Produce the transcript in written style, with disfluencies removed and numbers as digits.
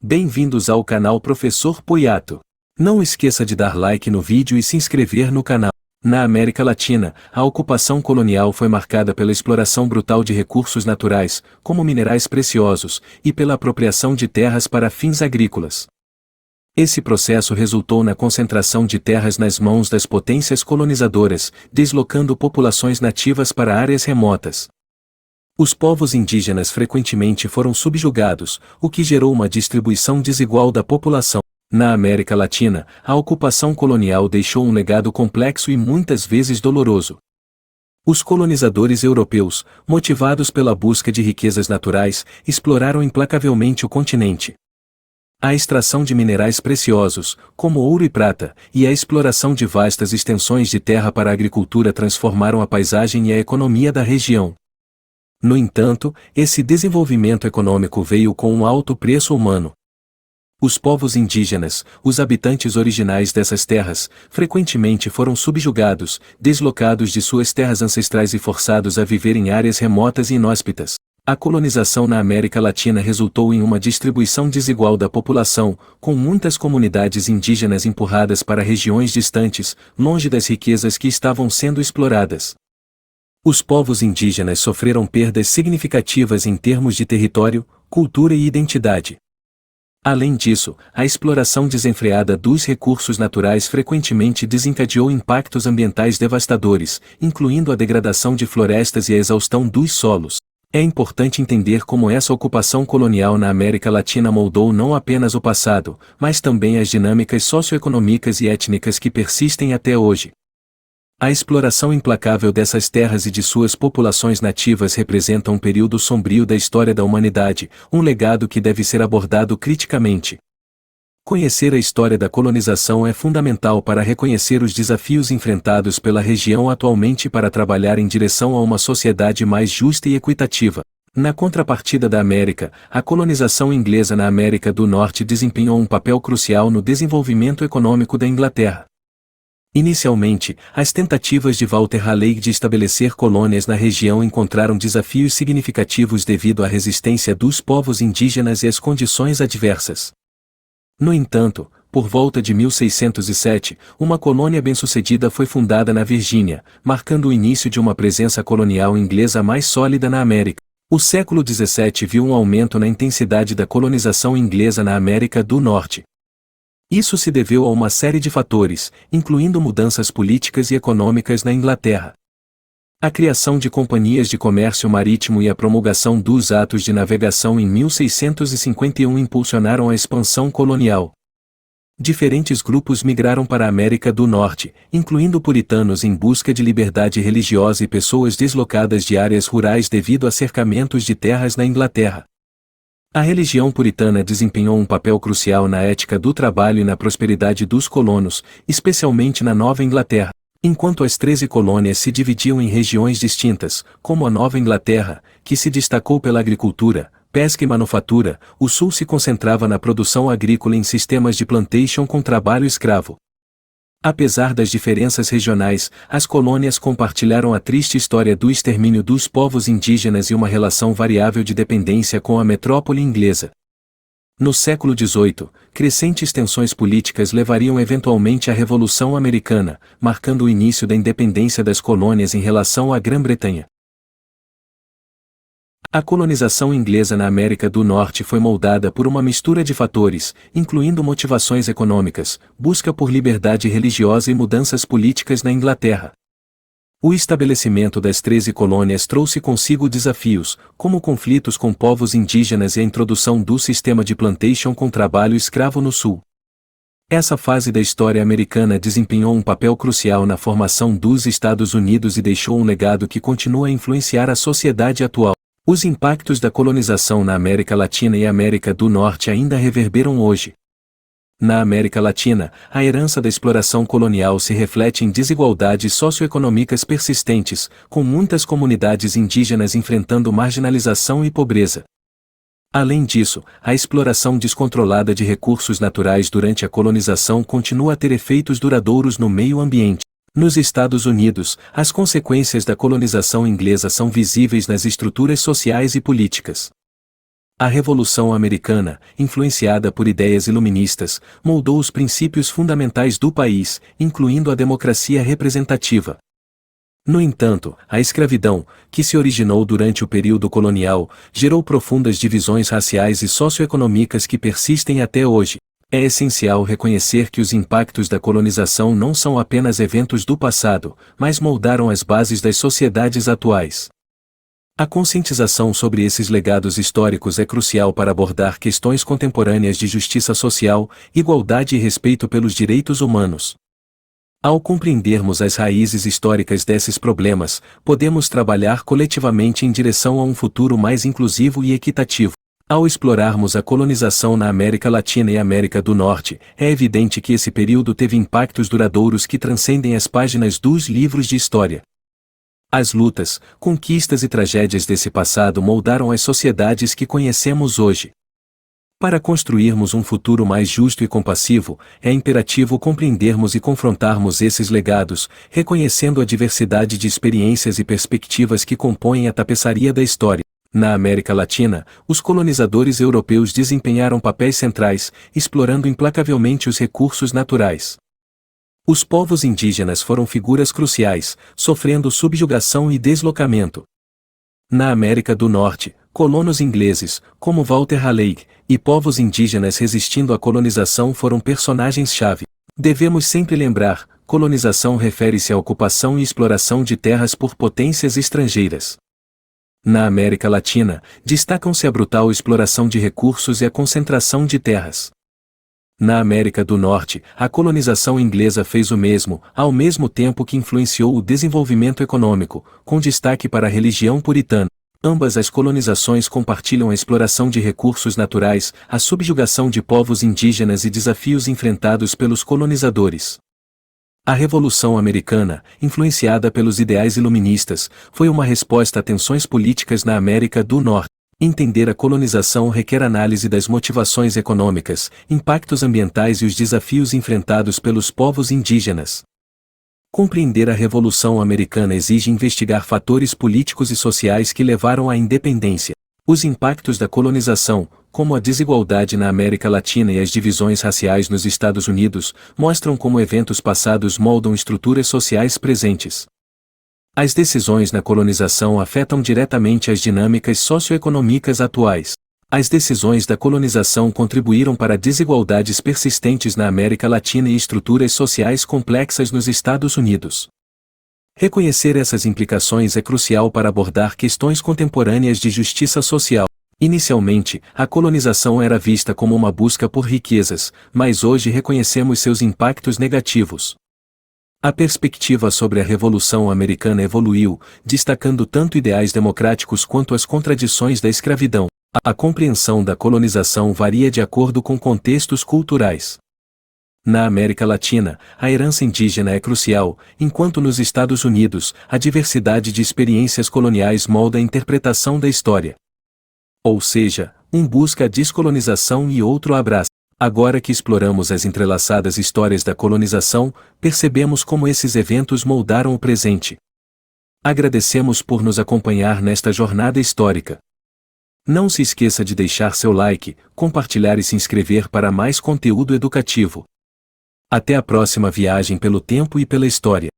Bem-vindos ao canal Professor Poiato. Não esqueça de dar like no vídeo e se inscrever no canal. Na América Latina, a ocupação colonial foi marcada pela exploração brutal de recursos naturais, como minerais preciosos, e pela apropriação de terras para fins agrícolas. Esse processo resultou na concentração de terras nas mãos das potências colonizadoras, deslocando populações nativas para áreas remotas. Os povos indígenas frequentemente foram subjugados, o que gerou uma distribuição desigual da população. Na América Latina, a ocupação colonial deixou um legado complexo e muitas vezes doloroso. Os colonizadores europeus, motivados pela busca de riquezas naturais, exploraram implacavelmente o continente. A extração de minerais preciosos, como ouro e prata, e a exploração de vastas extensões de terra para a agricultura transformaram a paisagem e a economia da região. No entanto, esse desenvolvimento econômico veio com um alto preço humano. Os povos indígenas, os habitantes originais dessas terras, frequentemente foram subjugados, deslocados de suas terras ancestrais e forçados a viver em áreas remotas e inóspitas. A colonização na América Latina resultou em uma distribuição desigual da população, com muitas comunidades indígenas empurradas para regiões distantes, longe das riquezas que estavam sendo exploradas. Os povos indígenas sofreram perdas significativas em termos de território, cultura e identidade. Além disso, a exploração desenfreada dos recursos naturais frequentemente desencadeou impactos ambientais devastadores, incluindo a degradação de florestas e a exaustão dos solos. É importante entender como essa ocupação colonial na América Latina moldou não apenas o passado, mas também as dinâmicas socioeconômicas e étnicas que persistem até hoje. A exploração implacável dessas terras e de suas populações nativas representa um período sombrio da história da humanidade, um legado que deve ser abordado criticamente. Conhecer a história da colonização é fundamental para reconhecer os desafios enfrentados pela região atualmente e para trabalhar em direção a uma sociedade mais justa e equitativa. Na contrapartida da América, a colonização inglesa na América do Norte desempenhou um papel crucial no desenvolvimento econômico da Inglaterra. Inicialmente, as tentativas de Walter Raleigh de estabelecer colônias na região encontraram desafios significativos devido à resistência dos povos indígenas e às condições adversas. No entanto, por volta de 1607, uma colônia bem-sucedida foi fundada na Virgínia, marcando o início de uma presença colonial inglesa mais sólida na América. O século XVII viu um aumento na intensidade da colonização inglesa na América do Norte. Isso se deveu a uma série de fatores, incluindo mudanças políticas e econômicas na Inglaterra. A criação de companhias de comércio marítimo e a promulgação dos atos de navegação em 1651 impulsionaram a expansão colonial. Diferentes grupos migraram para a América do Norte, incluindo puritanos em busca de liberdade religiosa e pessoas deslocadas de áreas rurais devido a cercamentos de terras na Inglaterra. A religião puritana desempenhou um papel crucial na ética do trabalho e na prosperidade dos colonos, especialmente na Nova Inglaterra. Enquanto as 13 colônias se dividiam em regiões distintas, como a Nova Inglaterra, que se destacou pela agricultura, pesca e manufatura, o Sul se concentrava na produção agrícola em sistemas de plantation com trabalho escravo. Apesar das diferenças regionais, as colônias compartilharam a triste história do extermínio dos povos indígenas e uma relação variável de dependência com a metrópole inglesa. No século XVIII, crescentes tensões políticas levariam eventualmente à Revolução Americana, marcando o início da independência das colônias em relação à Grã-Bretanha. A colonização inglesa na América do Norte foi moldada por uma mistura de fatores, incluindo motivações econômicas, busca por liberdade religiosa e mudanças políticas na Inglaterra. O estabelecimento das 13 colônias trouxe consigo desafios, como conflitos com povos indígenas e a introdução do sistema de plantation com trabalho escravo no Sul. Essa fase da história americana desempenhou um papel crucial na formação dos Estados Unidos e deixou um legado que continua a influenciar a sociedade atual. Os impactos da colonização na América Latina e América do Norte ainda reverberam hoje. Na América Latina, a herança da exploração colonial se reflete em desigualdades socioeconômicas persistentes, com muitas comunidades indígenas enfrentando marginalização e pobreza. Além disso, a exploração descontrolada de recursos naturais durante a colonização continua a ter efeitos duradouros no meio ambiente. Nos Estados Unidos, as consequências da colonização inglesa são visíveis nas estruturas sociais e políticas. A Revolução Americana, influenciada por ideias iluministas, moldou os princípios fundamentais do país, incluindo a democracia representativa. No entanto, a escravidão, que se originou durante o período colonial, gerou profundas divisões raciais e socioeconômicas que persistem até hoje. É essencial reconhecer que os impactos da colonização não são apenas eventos do passado, mas moldaram as bases das sociedades atuais. A conscientização sobre esses legados históricos é crucial para abordar questões contemporâneas de justiça social, igualdade e respeito pelos direitos humanos. Ao compreendermos as raízes históricas desses problemas, podemos trabalhar coletivamente em direção a um futuro mais inclusivo e equitativo. Ao explorarmos a colonização na América Latina e América do Norte, é evidente que esse período teve impactos duradouros que transcendem as páginas dos livros de história. As lutas, conquistas e tragédias desse passado moldaram as sociedades que conhecemos hoje. Para construirmos um futuro mais justo e compassivo, é imperativo compreendermos e confrontarmos esses legados, reconhecendo a diversidade de experiências e perspectivas que compõem a tapeçaria da história. Na América Latina, os colonizadores europeus desempenharam papéis centrais, explorando implacavelmente os recursos naturais. Os povos indígenas foram figuras cruciais, sofrendo subjugação e deslocamento. Na América do Norte, colonos ingleses, como Walter Raleigh, e povos indígenas resistindo à colonização foram personagens-chave. Devemos sempre lembrar, colonização refere-se à ocupação e exploração de terras por potências estrangeiras. Na América Latina, destacam-se a brutal exploração de recursos e a concentração de terras. Na América do Norte, a colonização inglesa fez o mesmo, ao mesmo tempo que influenciou o desenvolvimento econômico, com destaque para a religião puritana. Ambas as colonizações compartilham a exploração de recursos naturais, a subjugação de povos indígenas e desafios enfrentados pelos colonizadores. A Revolução Americana, influenciada pelos ideais iluministas, foi uma resposta a tensões políticas na América do Norte. Entender a colonização requer análise das motivações econômicas, impactos ambientais e os desafios enfrentados pelos povos indígenas. Compreender a Revolução Americana exige investigar fatores políticos e sociais que levaram à independência. Os impactos da colonização, como a desigualdade na América Latina e as divisões raciais nos Estados Unidos, mostram como eventos passados moldam estruturas sociais presentes. As decisões na colonização afetam diretamente as dinâmicas socioeconômicas atuais. As decisões da colonização contribuíram para desigualdades persistentes na América Latina e estruturas sociais complexas nos Estados Unidos. Reconhecer essas implicações é crucial para abordar questões contemporâneas de justiça social. Inicialmente, a colonização era vista como uma busca por riquezas, mas hoje reconhecemos seus impactos negativos. A perspectiva sobre a Revolução Americana evoluiu, destacando tanto ideais democráticos quanto as contradições da escravidão. A compreensão da colonização varia de acordo com contextos culturais. Na América Latina, a herança indígena é crucial, enquanto nos Estados Unidos, a diversidade de experiências coloniais molda a interpretação da história. Ou seja, um busca a descolonização e outro a abraça. Agora que exploramos as entrelaçadas histórias da colonização, percebemos como esses eventos moldaram o presente. Agradecemos por nos acompanhar nesta jornada histórica. Não se esqueça de deixar seu like, compartilhar e se inscrever para mais conteúdo educativo. Até a próxima viagem pelo tempo e pela história.